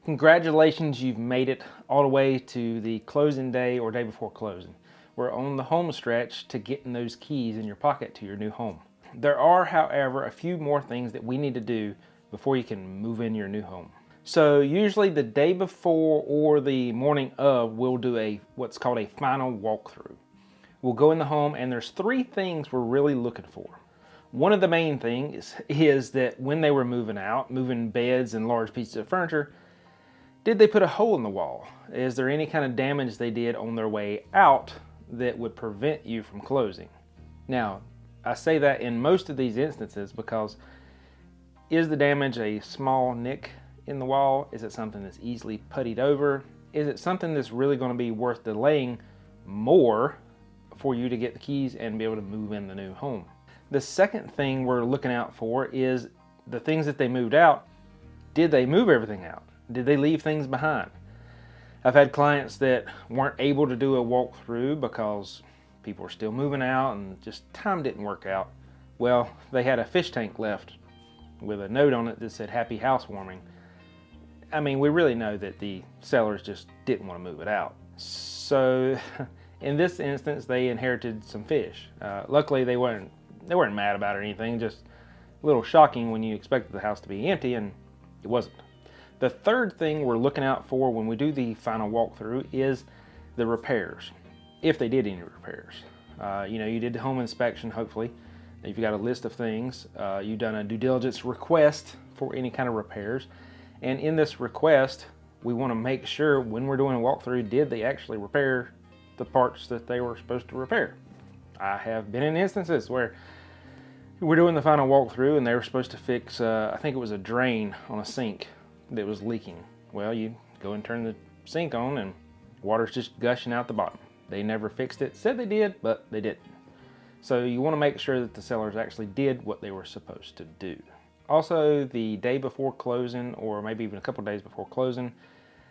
Congratulations, you've made it all the way to the closing day or day before closing. We're on the home stretch to getting those keys in your pocket to your new home. There are, however, a few more things that we need to do before you can move in your new home. So usually the day before or the morning of, we'll do what's called a final walkthrough. We'll go in the home and there's 3 things we're really looking for. One of the main things is that when they were moving out, moving beds and large pieces of furniture, did they put a hole in the wall? Is there any kind of damage they did on their way out that would prevent you from closing? Now, I say that in most of these instances because is the damage a small nick in the wall? Is it something that's easily puttied over? Is it something that's really going to be worth delaying more for you to get the keys and be able to move in the new home? The second thing we're looking out for is the things that they moved out. Did they move everything out? Did they leave things behind? I've had clients that weren't able to do a walkthrough because people were still moving out and just time didn't work out. Well, they had a fish tank left with a note on it that said happy housewarming. I mean, we really know that the sellers just didn't want to move it out. So in this instance, they inherited some fish. Luckily, they weren't mad about it or anything, just a little shocking when you expected the house to be empty and it wasn't. The third thing we're looking out for when we do the final walkthrough is the repairs, if they did any repairs. You did the home inspection, hopefully. You've got a list of things. You've done a due diligence request for any kind of repairs. And in this request, we want to make sure when we're doing a walkthrough, did they actually repair the parts that they were supposed to repair? I have been in instances where we're doing the final walkthrough and they were supposed to fix, I think it was a drain on a sink that was leaking. Well, you go and turn the sink on and water's just gushing out the bottom. They never fixed it. Said they did, but they didn't. So you want to make sure that the sellers actually did what they were supposed to do. Also, the day before closing, or maybe even a couple days before closing,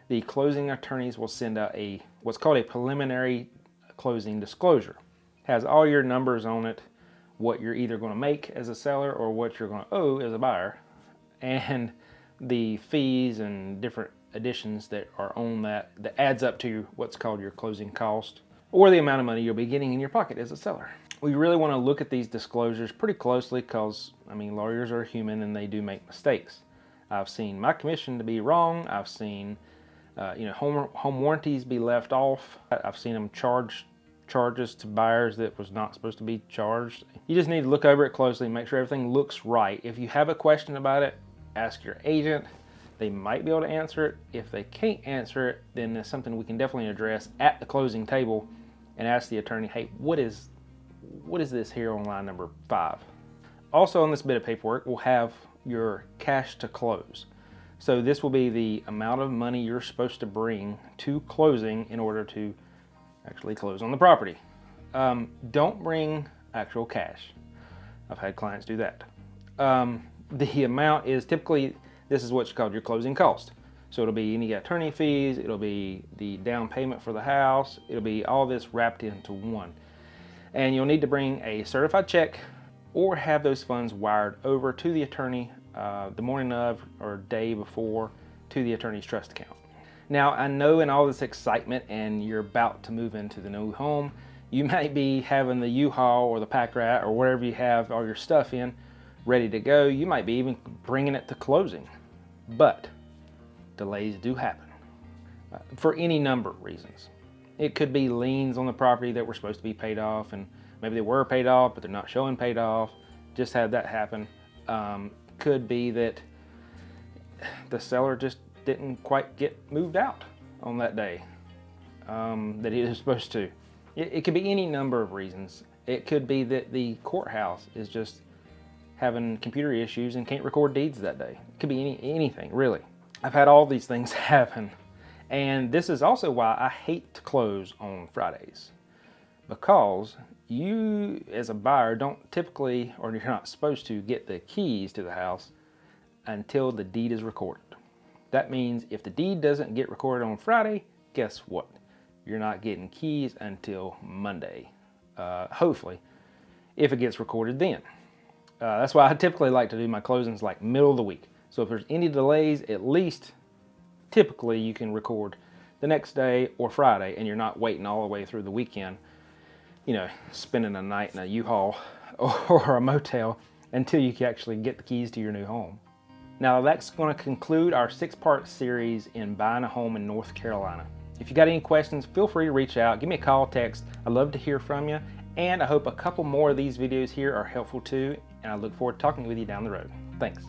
the closing attorneys will send out what's called a preliminary closing disclosure. It has all your numbers on it, what you're either going to make as a seller or what you're going to owe as a buyer, and the fees and different additions that are on that adds up to what's called your closing cost, or the amount of money you'll be getting in your pocket as a seller. We really want to look at these disclosures pretty closely because, lawyers are human and they do make mistakes. I've seen my commission to be wrong. I've seen home warranties be left off. I've seen them charge charges to buyers that was not supposed to be charged. You just need to look over it closely, make sure everything looks right. If you have a question about it, ask your agent. They might be able to answer it. If they can't answer it, then it's something we can definitely address at the closing table and ask the attorney, hey, what is this here on line number 5? Also on this bit of paperwork, we'll have your cash to close. So this will be the amount of money you're supposed to bring to closing in order to actually close on the property. Don't bring actual cash. I've had clients do that. The amount is typically, this is what's called your closing cost. So it'll be any attorney fees, it'll be the down payment for the house, it'll be all this wrapped into one. And you'll need to bring a certified check or have those funds wired over to the attorney the morning of or day before to the attorney's trust account. Now, I know in all this excitement and you're about to move into the new home, you might be having the U-Haul or the pack rat or wherever you have all your stuff in ready to go. You might be even bringing it to closing. But delays do happen for any number of reasons. It could be liens on the property that were supposed to be paid off, and maybe they were paid off, but they're not showing paid off. Just had that happen. Could be that the seller just didn't quite get moved out on that day that he was supposed to. It could be any number of reasons. It could be that the courthouse is just having computer issues and can't record deeds that day. It could be anything, really. I've had all these things happen. And this is also why I hate to close on Fridays, because you as a buyer don't typically, or you're not supposed to, get the keys to the house until the deed is recorded. That means if the deed doesn't get recorded on Friday, guess what? You're not getting keys until Monday, hopefully, if it gets recorded then. That's why I typically like to do my closings like middle of the week. So if there's any delays, at least typically you can record the next day or Friday, and you're not waiting all the way through the weekend, you know, spending a night in a U-Haul or a motel until you can actually get the keys to your new home. Now that's going to conclude our 6-part series in buying a home in North Carolina. If you got any questions, feel free to reach out, give me a call, text. I'd love to hear from you, and I hope a couple more of these videos here are helpful too, and I look forward to talking with you down the road. Thanks.